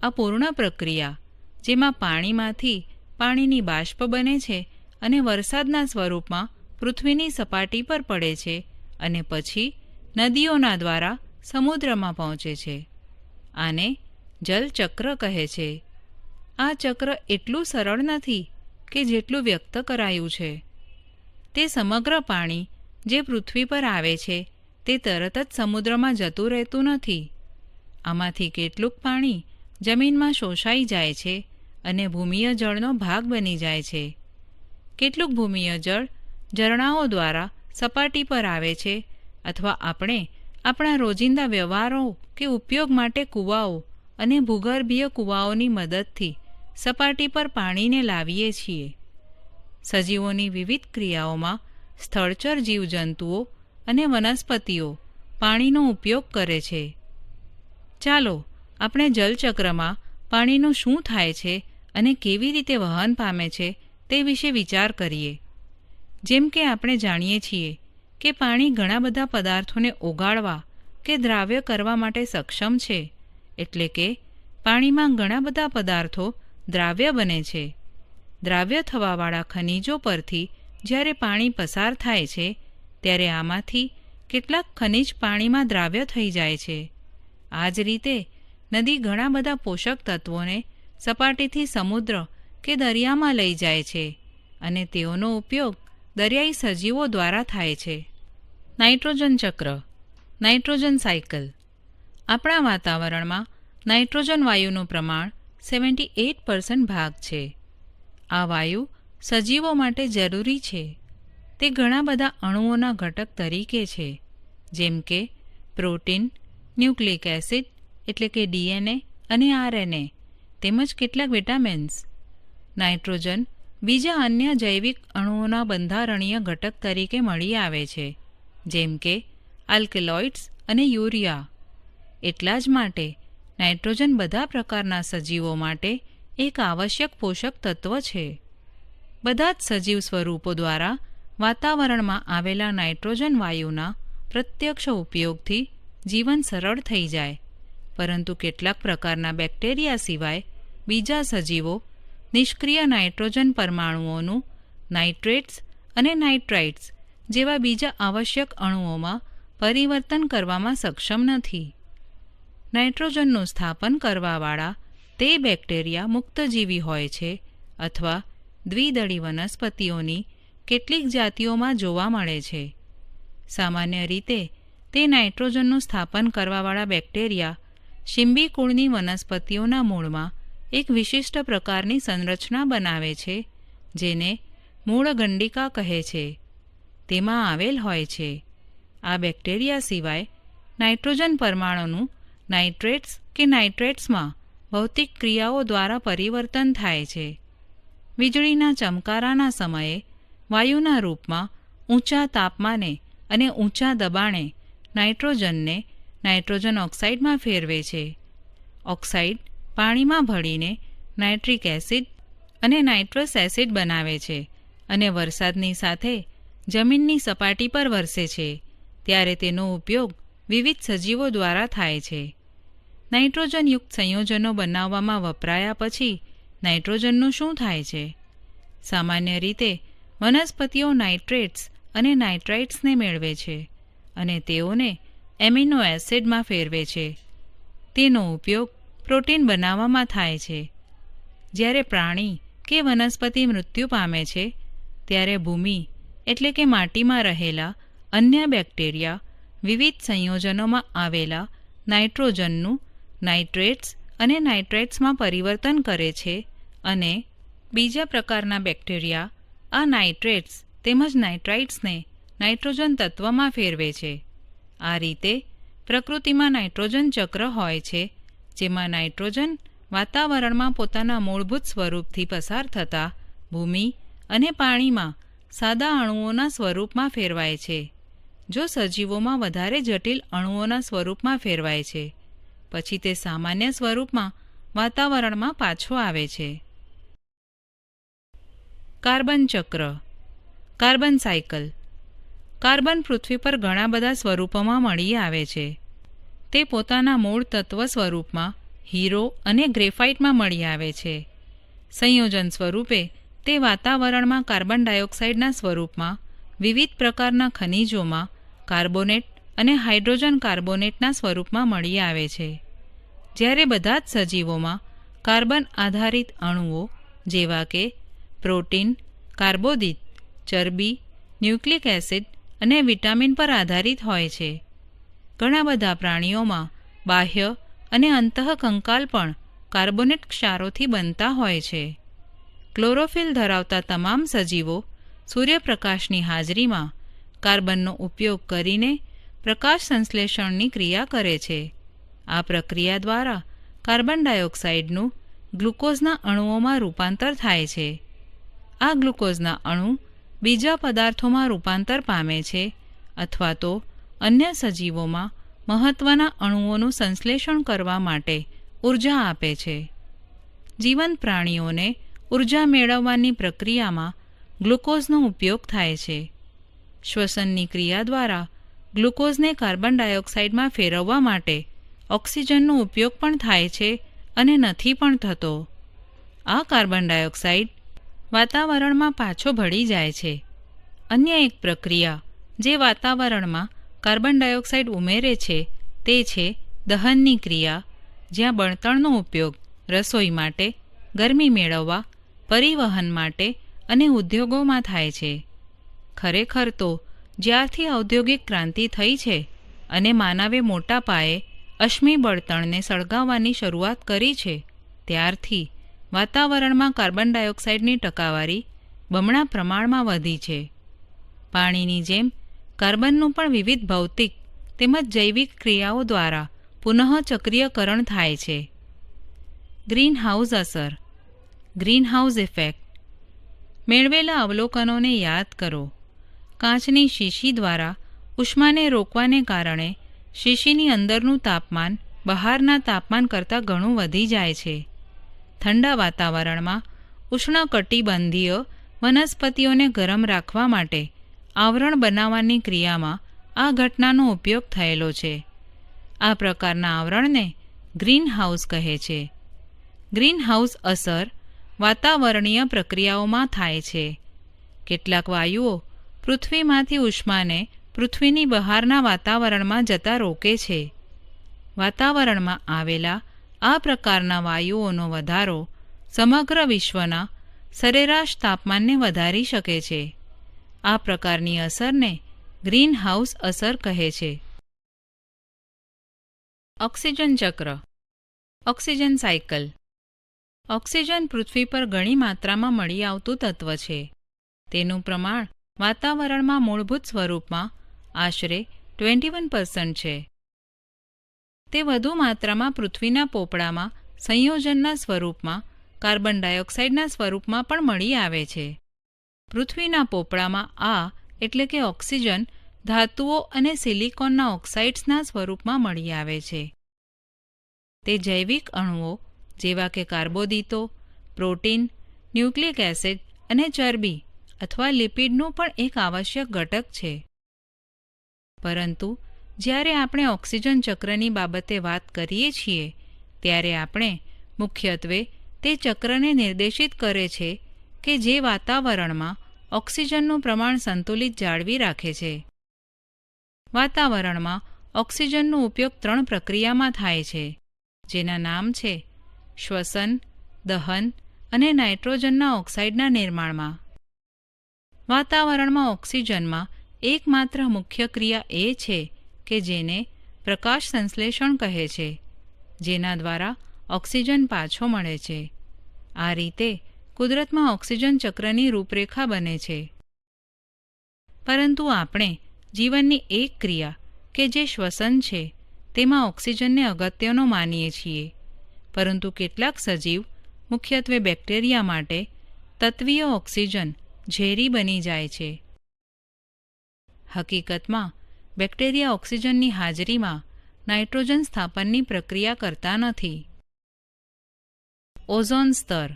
આ પૂર્ણ પ્રક્રિયા જેમાં પાણીમાંથી પાણીની બાષ્પ બને છે અને વરસાદના સ્વરૂપમાં પૃથ્વીની સપાટી પર પડે છે અને પછી નદીઓના દ્વારા સમુદ્રમાં પહોંચે છે. આને જલચક્ર કહે છે. આ ચક્ર એટલું સરળ નથી કે જેટલું વ્યક્ત કરાયું છે. તે સમગ્ર પાણી જે પૃથ્વી પર આવે છે તે તરત જ સમુદ્રમાં જતું રહેતું નથી. આમાંથી કેટલુંક પાણી જમીનમાં શોષાઈ જાય છે અને ભૂમિય જળનો ભાગ બની જાય છે. કેટલુંક ભૂમિય જળ ઝરણાઓ દ્વારા સપાટી પર આવે છે અથવા આપણે આપણા રોજિંદા વ્યવહારો કે ઉપયોગ માટે કૂવાઓ અને ભૂગર્ભીય કૂવાઓની મદદથી સપાટી પર પાણીને લાવીએ છીએ. સજીવોની વિવિધ ક્રિયાઓમાં સ્થળચર જીવજંતુઓ અને વનસ્પતિઓ પાણીનો ઉપયોગ કરે છે. ચાલો આપણે જલચક્રમાં પાણીનું શું થાય છે અને કેવી રીતે વહન પામે છે તે વિશે વિચાર કરીએ. જેમ કે આપણે જાણીએ છીએ કે પાણી ઘણા બધા પદાર્થોને ઓગાળવા કે દ્રાવ્ય કરવા માટે સક્ષમ છે, એટલે કે પાણીમાં ઘણા બધા પદાર્થો દ્રાવ્ય બને છે. દ્રાવ્ય થવાવાળા ખનિજો પરથી જ્યારે પાણી પસાર થાય છે ત્યારે આમાંથી કેટલાક ખનિજ પાણીમાં દ્રાવ્ય થઈ જાય છે. આ જ રીતે નદી ઘણા બધા પોષક તત્વોને સપાટીથી સમુદ્ર કે દરિયામાં લઈ જાય છે અને તેઓનો ઉપયોગ દરિયાઈ સજીવો દ્વારા થાય છે. નાઇટ્રોજન ચક્ર નાઇટ્રોજન સાયકલ. આપણા વાતાવરણમાં નાઇટ્રોજન વાયુનું પ્રમાણ 78% ભાગ છે. આ વાયુ સજીવો માટે જરૂરી છે. તે ઘણા બધા અણુઓના ઘટક તરીકે છે, જેમ કે પ્રોટીન, ન્યુક્લિક એસિડ એટલે કે DNA અને RNA તેમજ કેટલાક વિટામિન્સ. નાઇટ્રોજન બીજા અન્ય જૈવિક અણુઓના બંધારણીય ઘટક તરીકે મળી આવે છે, જેમ કે આલ્કેલોઇડ્સ અને યુરિયા. એટલા જ માટે નાઇટ્રોજન બધા પ્રકારના સજીવો માટે એક આવશ્યક પોષક તત્વ છે. બધા જ સજીવ સ્વરૂપો દ્વારા વાતાવરણમાં આવેલા નાઇટ્રોજન વાયુના પ્રત્યક્ષ ઉપયોગથી જીવન સરળ થઈ જાય, પરંતુ કેટલાક પ્રકારના બેક્ટેરિયા સિવાય બીજા સજીવો નિષ્ક્રિય નાઇટ્રોજન પરમાણુઓનું નાઇટ્રેટ્સ અને નાઇટ્રાઇટ્સ જેવા બીજા આવશ્યક અણુઓમાં પરિવર્તન કરવામાં સક્ષમ નથી. નાઇટ્રોજનનું સ્થાપન કરવાવાળા તે બેક્ટેરિયા મુક્તજીવી હોય છે અથવા દ્વિદળી વનસ્પતિઓની કેટલીક જાતિઓમાં જોવા મળે છે. સામાન્ય રીતે તે નાઇટ્રોજનનું સ્થાપન કરવાવાળા બેક્ટેરિયા શિંબી કુળની વનસ્પતિઓના મૂળમાં એક વિશિષ્ટ પ્રકારની સંરચના બનાવે છે, જેને મૂળ ગંડિકા કહે છે. તેમાં આવેલ હોય છે. આ બેક્ટેરિયા સિવાય નાઇટ્રોજન પરમાણુનું નાઇટ્રેટ્સ કે નાઇટ્રેટ્સમાં ભૌતિક ક્રિયાઓ દ્વારા પરિવર્તન થાય છે. વીજળીના ચમકારાના સમયે વાયુના રૂપમાં ઊંચા તાપમાને અને ઊંચા દબાણે નાઇટ્રોજનને નાઇટ્રોજન ઓક્સાઇડમાં ફેરવે છે. ઓક્સાઇડ પાણીમાં ભળીને નાઇટ્રિક એસિડ અને નાઇટ્રસ એસિડ બનાવે છે અને વરસાદની સાથે જમીનની સપાટી પર વરસે છે ત્યારે તેનો ઉપયોગ વિવિધ સજીવો દ્વારા થાય છે. નાઇટ્રોજનયુક્ત સંયોજનો બનાવવામાં વપરાયા પછી નાઇટ્રોજનનું શું થાય છે? સામાન્ય રીતે વનસ્પતિઓ નાઇટ્રેટ્સ અને નાઇટ્રાઇટ્સને મેળવે છે અને તેઓને એમિનો એસિડમાં ફેરવે છે. તેનો ઉપયોગ પ્રોટીન બનાવવામાં થાય છે. જ્યારે પ્રાણી કે વનસ્પતિ મૃત્યુ પામે છે ત્યારે ભૂમિ એટલે કે માટીમાં રહેલા અન્ય બેક્ટેરિયા વિવિધ સંયોજનોમાં આવેલા નાઇટ્રોજનનું નાઇટ્રેટ્સ અને નાઇટ્રાઇટ્સમાં પરિવર્તન કરે છે અને બીજા પ્રકારના બેક્ટેરિયા આ નાઇટ્રેટ્સ તેમજ નાઇટ્રાઇટ્સને નાઇટ્રોજન તત્વમાં ફેરવે છે. આ રીતે પ્રકૃતિમાં નાઇટ્રોજન ચક્ર હોય છે, જેમાં નાઇટ્રોજન વાતાવરણમાં પોતાના મૂળભૂત સ્વરૂપથી પસાર થતા ભૂમિ અને પાણીમાં સાદા અણુઓના સ્વરૂપમાં ફેરવાય છે. જો સજીવોમાં વધારે જટિલ અણુઓના સ્વરૂપમાં ફેરવાય છે, પછી તે સામાન્ય સ્વરૂપમાં વાતાવરણમાં પાછો આવે છે. કાર્બન ચક્ર, કાર્બન સાયકલ. કાર્બન પૃથ્વી પર ઘણા બધા સ્વરૂપોમાં મળી આવે છે. તે પોતાના મૂળ તત્વ સ્વરૂપમાં હીરો અને ગ્રેફાઇટમાં મળી આવે છે. સંયોજન સ્વરૂપે તે વાતાવરણમાં કાર્બન ડાયોક્સાઇડના સ્વરૂપમાં વિવિધ પ્રકારના ખનિજોમાં કાર્બોનેટ અને હાઇડ્રોજન કાર્બોનેટના સ્વરૂપમાં મળી આવે છે. જ્યારે બધા જ સજીવોમાં કાર્બન આધારિત અણુઓ જેવા કે પ્રોટીન, કાર્બોદિત, ચરબી, ન્યુક્લિક એસિડ અને વિટામિન પર આધારિત હોય છે. ઘણા બધા પ્રાણીઓમાં બાહ્ય અને અંતઃકંકાલ પણ કાર્બોનેટ ક્ષારોથી બનતા હોય છે. ક્લોરોફિલ ધરાવતા તમામ સજીવો સૂર્યપ્રકાશની હાજરીમાં કાર્બનનો ઉપયોગ કરીને પ્રકાશ સંશ્લેષણની ક્રિયા કરે છે. આ પ્રક્રિયા દ્વારા કાર્બન ડાયોક્સાઇડનું ગ્લુકોઝના અણુઓમાં રૂપાંતર થાય છે. આ ગ્લુકોઝના અણુ બીજા પદાર્થોમાં રૂપાંતર પામે છે અથવા તો અન્ય સજીવોમાં મહત્ત્વના અણુઓનું સંશ્લેષણ કરવા માટે ઊર્જા આપે છે. જીવંત પ્રાણીઓને ઊર્જા મેળવવાની પ્રક્રિયામાં ગ્લુકોઝનો ઉપયોગ થાય છે. શ્વસનની ક્રિયા દ્વારા ગ્લુકોઝને કાર્બન ડાયોક્સાઇડમાં ફેરવવા માટે ઓક્સિજનનો ઉપયોગ પણ થાય છે અને નથી પણ થતો. આ કાર્બન ડાયોક્સાઇડ વાતાવરણમાં પાછો ભળી જાય છે. અન્ય એક પ્રક્રિયા જે વાતાવરણમાં કાર્બન ડાયોક્સાઇડ ઉમેરે છે તે છે દહનની ક્રિયા, જ્યાં બળતણનો ઉપયોગ રસોઈ માટે, ગરમી મેળવવા, પરિવહન માટે અને ઉદ્યોગોમાં થાય છે. ખરેખર તો જ્યારથી ઔદ્યોગિક ક્રાંતિ થઈ છે અને માનવે મોટા પાયે અશ્મિ બળતણને સળગાવવાની શરૂઆત કરી છે, ત્યારથી વાતાવરણમાં કાર્બન ડાયોક્સાઇડની ટકાવારી બમણા પ્રમાણમાં વધી છે. પાણીની જેમ કાર્બનનું પણ વિવિધ ભૌતિક તેમજ જૈવિક ક્રિયાઓ દ્વારા પુનઃચક્રીયકરણ થાય છે. ગ્રીનહાઉસ અસર, ગ્રીનહાઉસ ઇફેક્ટ. મેળવેલા અવલોકનોને યાદ કરો. કાચની શીશી દ્વારા ઉષ્માને રોકવાને કારણે શીશીની અંદરનું તાપમાન બહારના તાપમાન કરતાં ઘણું વધી જાય છે. ઠંડા વાતાવરણમાં ઉષ્ણકટિબંધીય વનસ્પતિઓને ગરમ રાખવા માટે આવરણ બનાવવાની ક્રિયામાં આ ઘટનાનો ઉપયોગ થયેલો છે. આ પ્રકારના આવરણને ગ્રીનહાઉસ કહે છે. ગ્રીનહાઉસ અસર વાતાવરણીય પ્રક્રિયાઓમાં થાય છે. કેટલાક વાયુઓ પૃથ્વીમાંથી ઉષ્માને પૃથ્વીની બહારના વાતાવરણમાં જતા રોકે છે. વાતાવરણમાં આવેલા આ પ્રકારના વાયુઓનો વધારો સમગ્ર વિશ્વના સરેરાશ તાપમાનને વધારી શકે છે. આ પ્રકારની અસરને ગ્રીનહાઉસ અસર કહે છે. ઓક્સિજન ચક્ર, ઓક્સિજન સાયકલ. ઓક્સિજન પૃથ્વી પર ઘણી માત્રામાં મળી આવતું તત્વ છે. તેનું પ્રમાણ વાતાવરણમાં મૂળભૂત સ્વરૂપમાં આશરે 21% છે. તે વધુ માત્રામાં પૃથ્વીના પોપડામાં સંયોજનના સ્વરૂપમાં કાર્બન ડાયોક્સાઇડના સ્વરૂપમાં પણ મળી આવે છે. પૃથ્વીના પોપડામાં આ એટલે કે ઓક્સિજન ધાતુઓ અને સિલિકોનના ઓક્સાઇડ્સના સ્વરૂપમાં મળી આવે છે. તે જૈવિક અણુઓ જેવા કે કાર્બોદિતો, પ્રોટીન, ન્યુક્લિક એસિડ અને ચરબી અથવા લિપિડનું પણ એક આવશ્યક ઘટક છે. પરંતુ જ્યારે આપણે ઓક્સિજન ચક્રની બાબતે વાત કરીએ છીએ ત્યારે આપણે મુખ્યત્વે તે ચક્રને નિર્દેશિત કરે છે કે જે વાતાવરણમાં ઓક્સિજનનું પ્રમાણ સંતુલિત જાળવી રાખે છે. વાતાવરણમાં ઓક્સિજનનો ઉપયોગ 3 પ્રક્રિયામાં થાય છે, જેના નામ છે શ્વસન, દહન અને નાઇટ્રોજનના ઓક્સાઇડના નિર્માણમાં. વાતાવરણમાં ઓક્સિજનમાં એકમાત્ર મુખ્ય ક્રિયા એ છે કે જેને પ્રકાશ સંશ્લેષણ કહે છે, જેના દ્વારા ઓક્સિજન પાછો મળે છે. આ રીતે કુદરતમાં ઓક્સિજન ચક્રની રૂપરેખા બને છે. પરંતુ આપણે જીવનની એક ક્રિયા કે જે શ્વસન છે તેમાં ઓક્સિજનને અગત્યનો માનીએ છીએ. પરંતુ કેટલાક સજીવ, મુખ્યત્વે બેક્ટેરિયા માટે તત્વીય ઓક્સિજન ઝેરી બની જાય છે. હકીકતમાં બેક્ટેરિયા ઓક્સિજનની હાજરીમાં નાઇટ્રોજન સ્થાપનની પ્રક્રિયા કરતા નથી. ઓઝોન સ્તર,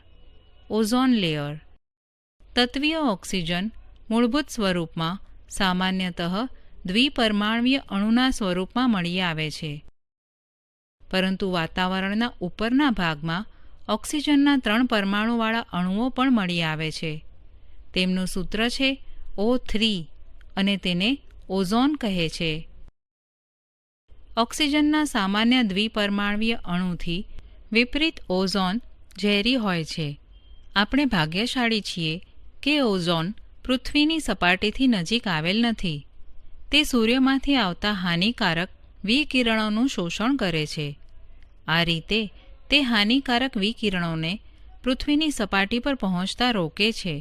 ઓઝોન લેયર. તત્વીય ઓક્સિજન મૂળભૂત સ્વરૂપમાં સામાન્યતઃ દ્વિપરમાણ્વીય અણુના સ્વરૂપમાં મળી આવે છે. પરંતુ વાતાવરણના ઉપરના ભાગમાં ઓક્સિજનના 3 પરમાણુવાળા અણુઓ પણ મળી આવે છે. તેમનું સૂત્ર છે O3 અને તેને ઓઝોન કહે છે. ઓક્સિજનના સામાન્ય દ્વિપરમાણ્વીય અણુથી વિપરીત ઓઝોન ઝેરી હોય છે. આપણે ભાગ્યશાળી છીએ કે ઓઝોન પૃથ્વીની સપાટીથી નજીક આવેલ નથી. તે સૂર્યમાંથી આવતા હાનિકારક વિકિરણોનું શોષણ કરે છે. આ રીતે તે હાનિકારક વિકિરણોને પૃથ્વીની સપાટી પર પહોંચતા રોકે છે,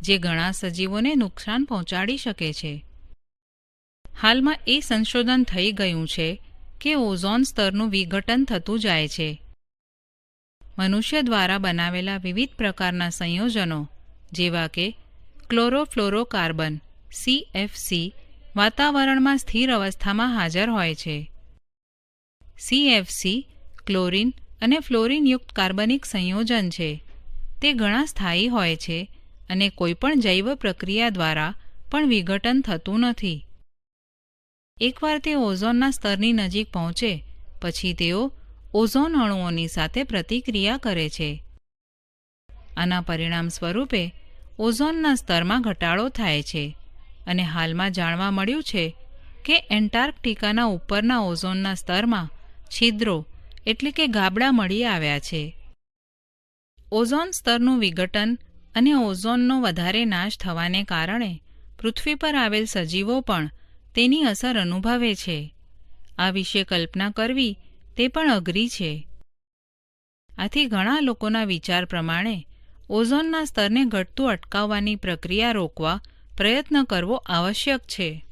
જે ઘણા સજીવોને નુકસાન પહોંચાડી શકે છે. હાલમાં એ સંશોધન થઈ ગયું છે કે ઓઝોન સ્તરનું વિઘટન થતું જાય છે. મનુષ્ય દ્વારા બનાવેલા વિવિધ પ્રકારના સંયોજનો જેવા કે ક્લોરોફ્લોરોકાર્બન CFC વાતાવરણમાં સ્થિર અવસ્થામાં હાજર હોય છે. CFC ક્લોરીન અને ફ્લોરીનયુક્ત કાર્બનિક સંયોજન છે. તે ઘણા સ્થાયી હોય છે અને કોઈપણ જૈવ પ્રક્રિયા દ્વારા પણ વિઘટન થતું નથી. એકવાર તે ઓઝોનના સ્તરની નજીક પહોંચે પછી તેઓ ઓઝોન અણુઓની સાથે પ્રતિક્રિયા કરે છે. આના પરિણામ સ્વરૂપે ઓઝોનના સ્તરમાં ઘટાડો થાય છે અને હાલમાં જાણવા મળ્યું છે કે એન્ટાર્કટિકાના ઉપરના ઓઝોનના સ્તરમાં છિદ્રો એટલે કે ગાબડા મળી આવ્યા છે. ઓઝોન સ્તરનું વિઘટન અને ઓઝોનનો વધારે નાશ થવાને કારણે પૃથ્વી પર આવેલ સજીવો પણ તેની અસર અનુભવે છે. આ વિશે કલ્પના કરવી તે પણ અઘરી છે. આથી ઘણા લોકોના વિચાર પ્રમાણે ઓઝોનના સ્તરને ઘટતું અટકાવવાની પ્રક્રિયા રોકવા પ્રયત્ન કરવો આવશ્યક છે.